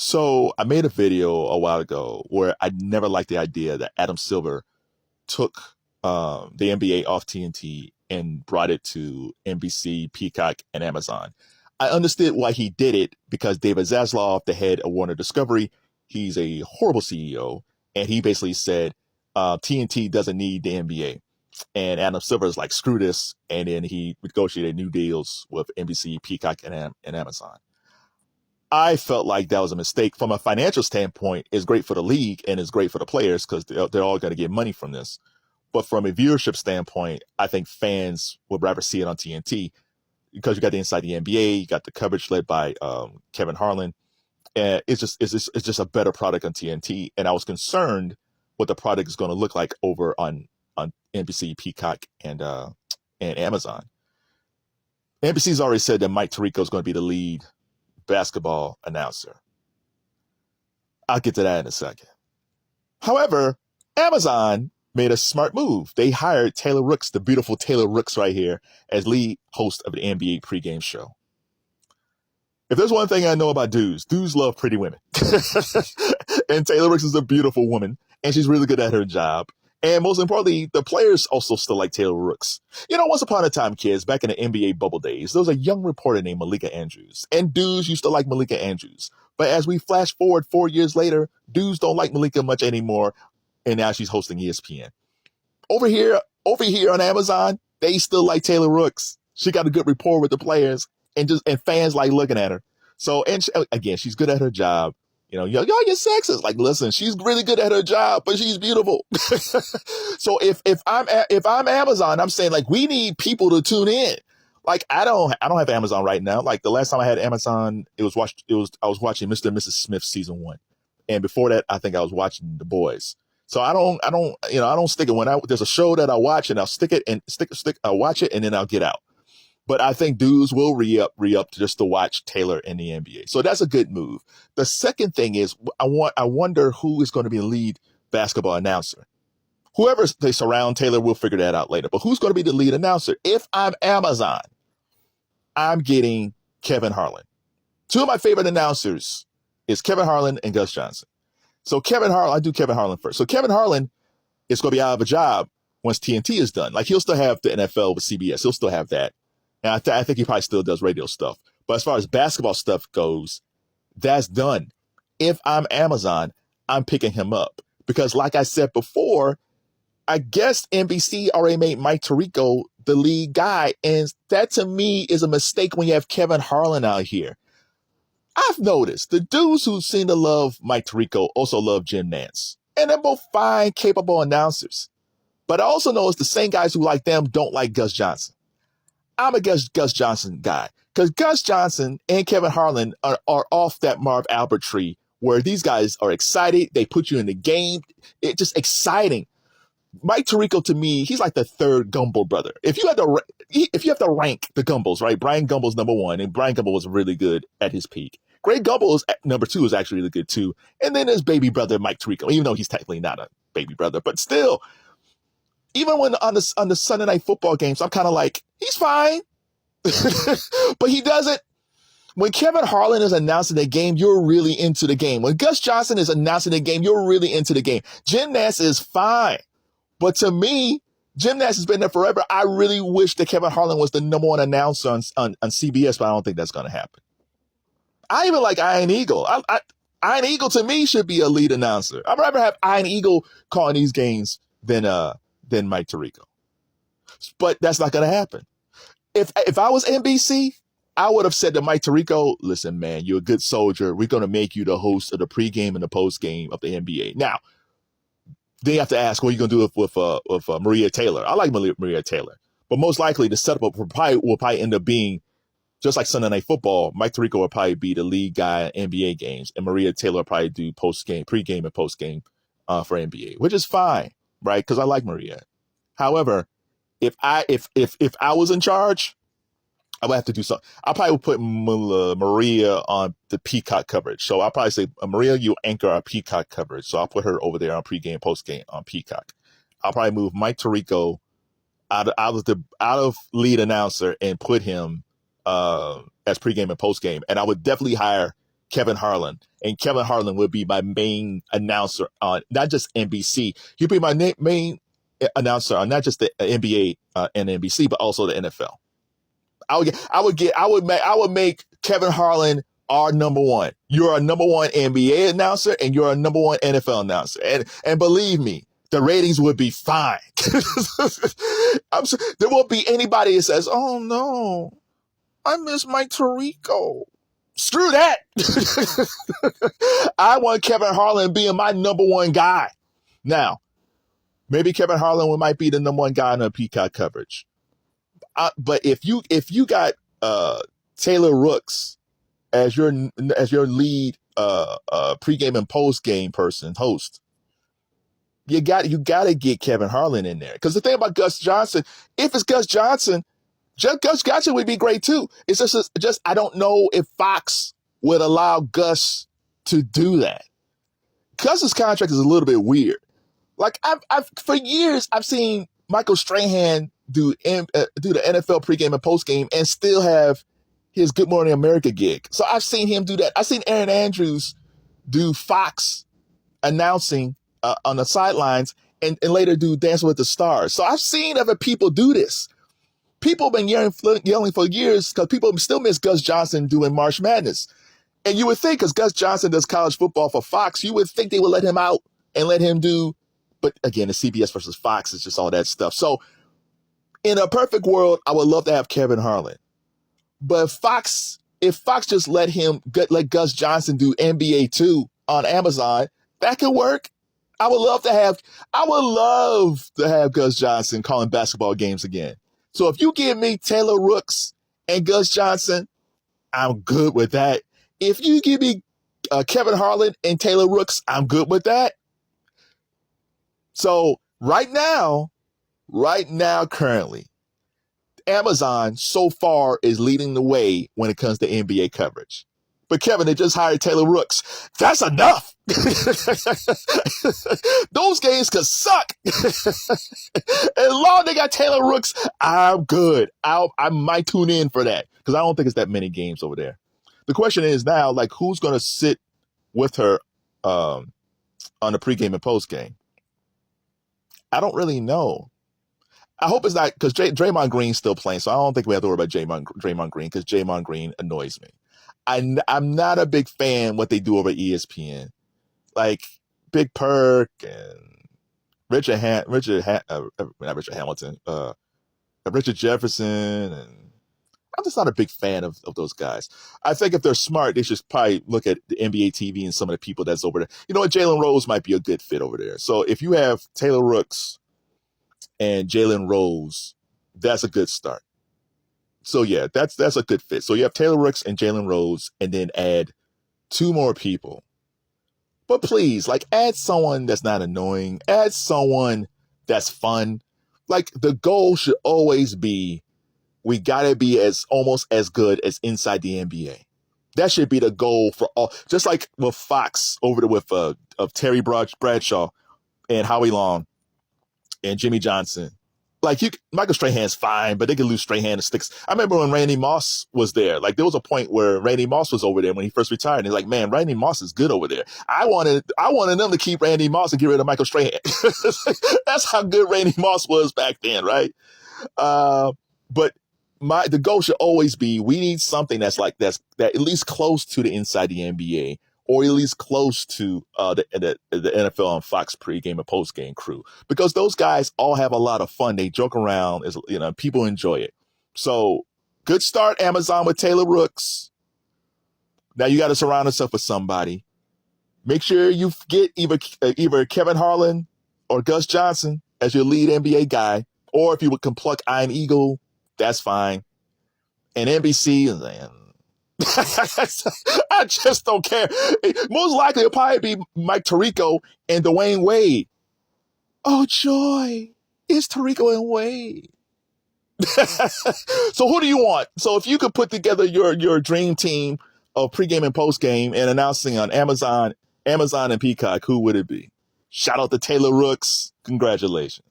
So I made a video a while ago where I never liked the idea that Adam Silver took the NBA off TNT and brought it to NBC, Peacock, and Amazon. I understood why he did it because David Zaslav, the head of Warner Discovery, he's a horrible CEO, and he basically said TNT doesn't need the NBA. And Adam Silver is like, screw this. And then he negotiated new deals with NBC, Peacock, and Amazon. I felt like that was a mistake. From a financial standpoint, it's great for the league and it's great for the players because they're all going to get money from this. But from a viewership standpoint, I think fans would rather see it on TNT because you got the Inside the NBA, you got the coverage led by Kevin Harlan, and it's just a better product on TNT. And I was concerned what the product is going to look like over on NBC, Peacock, and Amazon. NBC's already said that Mike Tirico is going to be the lead basketball announcer. I'll get to that in a second. However, Amazon made a smart move. They hired Taylor Rooks, the beautiful Taylor Rooks right here, as lead host of the NBA pregame show. If there's one thing I know about dudes love pretty women. And Taylor Rooks is a beautiful woman, and she's really good at her job. And most importantly, the players also still like Taylor Rooks. You know, once upon a time, kids, back in the NBA bubble days, there was a young reporter named Malika Andrews. And dudes used to like Malika Andrews. But as we flash forward 4 years later, dudes don't like Malika much anymore. And now she's hosting ESPN. Over here on Amazon, they still like Taylor Rooks. She got a good rapport with the players, and fans like looking at her. So, and again, she's good at her job. You know, y'all get sexist. Like, listen, she's really good at her job, but she's beautiful. So if I'm Amazon, I'm saying, like, we need people to tune in. Like, I don't have Amazon right now. Like, the last time I had Amazon, I was watching Mr. and Mrs. Smith season 1, and before that, I think I was watching The Boys. So I don't stick it when there's a show that I watch and I'll stick it and I'll watch it and then I'll get out. But I think dudes will re-up just to watch Taylor in the NBA. So that's a good move. The second thing is I wonder who is going to be the lead basketball announcer. Whoever they surround Taylor, we'll figure that out later. But who's going to be the lead announcer? If I'm Amazon, I'm getting Kevin Harlan. Two of my favorite announcers is Kevin Harlan and Gus Johnson. So I do Kevin Harlan first. So Kevin Harlan is going to be out of a job once TNT is done. Like, he'll still have the NFL with CBS. He'll still have that. And I think he probably still does radio stuff. But as far as basketball stuff goes, that's done. If I'm Amazon, I'm picking him up. Because like I said before, I guess NBC already made Mike Tirico the lead guy. And that, to me, is a mistake when you have Kevin Harlan out here. I've noticed the dudes who seem to love Mike Tirico also love Jim Nantz. And they're both fine, capable announcers. But I also notice the same guys who like them don't like Gus Johnson. I'm a Gus Johnson guy because Gus Johnson and Kevin Harlan are off that Marv Albert tree where these guys are excited. They put you in the game. It's just exciting. Mike Tirico, to me, he's like the third Gumble brother. If you have to rank the Gumbles, right? Brian Gumbel's number one, and Brian Gumbel was really good at his peak. Greg Gumbel is number 2, is actually really good too. And then there's baby brother Mike Tirico, even though he's technically not a baby brother, but still. Even when on the Sunday night football games, I'm kind of like, he's fine. But he doesn't. When Kevin Harlan is announcing the game, you're really into the game. When Gus Johnson is announcing the game, you're really into the game. Jim Nantz is fine. But to me, Jim Nantz has been there forever. I really wish that Kevin Harlan was the number one announcer on CBS, but I don't think that's going to happen. I even like Iron Eagle. Iron Eagle, to me, should be a lead announcer. I'd rather have Iron Eagle calling these games than Mike Tirico. But that's not going to happen. If I was NBC, I would have said to Mike Tirico, listen, man, you're a good soldier. We're going to make you the host of the pregame and the postgame of the NBA. Now, then you have to ask, what are you going to do with Maria Taylor? I like Maria Taylor. But most likely the setup will probably end up being just like Sunday Night Football. Mike Tirico will probably be the lead guy in NBA games, and Maria Taylor will probably do pregame and postgame for NBA, which is fine, right? Because I like Maria. However, if I was in charge, I would have to do something. I probably would put Maria on the Peacock coverage. So I'll probably say, Maria, you anchor our Peacock coverage. So I'll put her over there on pregame, postgame on Peacock. I'll probably move Mike Tirico out of lead announcer and put him as pregame and postgame. And I would definitely hire Kevin Harlan, and Kevin Harlan would be my main announcer on not just NBC. He'd be my main announcer on not just the NBA and NBC, but also the NFL. I would make Kevin Harlan our number one. You're a number one NBA announcer, and you're a number one NFL announcer, and believe me, the ratings would be fine. I'm sure there won't be anybody that says, "Oh no, I miss Mike Tirico." Screw that. I want Kevin Harlan being my number one guy. Now, maybe Kevin Harlan might be the number one guy in the Peacock coverage. But if you got Taylor Rooks as your lead pregame and postgame host, you got to get Kevin Harlan in there. Because the thing about Gus Johnson, if it's Gus Johnson, Gus Johnson would be great too. It's just I don't know if Fox would allow Gus to do that. Gus's contract is a little bit weird. Like I've for years I've seen Michael Strahan do the NFL pregame and postgame and still have his Good Morning America gig. So I've seen him do that. I've seen Aaron Andrews do Fox announcing on the sidelines and later do Dancing with the Stars. So I've seen other people do this. People have been yelling for years because people still miss Gus Johnson doing March Madness. And you would think, because Gus Johnson does college football for Fox, you would think they would let him out and let him do, but again, the CBS versus Fox is just all that stuff. So in a perfect world, I would love to have Kevin Harlan. But if Fox just let Gus Johnson do NBA 2 on Amazon, that could work. I would love to have Gus Johnson calling basketball games again. So if you give me Taylor Rooks and Gus Johnson, I'm good with that. If you give me Kevin Harlan and Taylor Rooks, I'm good with that. So right now, currently, Amazon so far is leading the way when it comes to NBA coverage. But Kevin, they just hired Taylor Rooks. That's enough. Those games could suck. As long as they got Taylor Rooks, I'm good. I might tune in for that because I don't think it's that many games over there. The question is now, like, who's going to sit with her on the pregame and postgame? I don't really know. I hope it's not because Draymond Green's still playing, so I don't think we have to worry about Draymond Green because Draymond Green annoys me. I'm not a big fan what they do over ESPN, like Big Perk and Richard Jefferson, and I'm just not a big fan of those guys. I think if they're smart, they should probably look at the NBA TV and some of the people that's over there. You know what? Jalen Rose might be a good fit over there. So if you have Taylor Rooks and Jalen Rose, that's a good start. So yeah, that's a good fit. So you have Taylor Rooks and Jalen Rose, and then add 2 more people. But please, like, add someone that's not annoying. Add someone that's fun. Like, the goal should always be, we gotta be almost as good as Inside the NBA. That should be the goal for all. Just like with Fox over there with of Terry Bradshaw and Howie Long and Jimmy Johnson. Like, Michael Strahan's fine, but they could lose Strahan to sticks. I remember when Randy Moss was there. Like, there was a point where Randy Moss was over there when he first retired. And he's like, man, Randy Moss is good over there. I wanted them to keep Randy Moss and get rid of Michael Strahan. That's how good Randy Moss was back then, right? But the goal should always be, we need something that's at least close to the Inside the NBA, or at least close to the NFL on Fox pregame and postgame crew, because those guys all have a lot of fun. They joke around, people enjoy it. So good start, Amazon, with Taylor Rooks. Now you got to surround yourself with somebody. Make sure you get either Kevin Harlan or Gus Johnson as your lead NBA guy, or if you can pluck Iron Eagle, that's fine. And NBC, man, I just don't care. Most likely it'll probably be Mike Tirico and Dwayne Wade. Oh, joy. It's Tirico and Wade. So who do you want? So if you could put together your dream team of pregame and postgame and announcing on Amazon and Peacock, who would it be? Shout out to Taylor Rooks. Congratulations.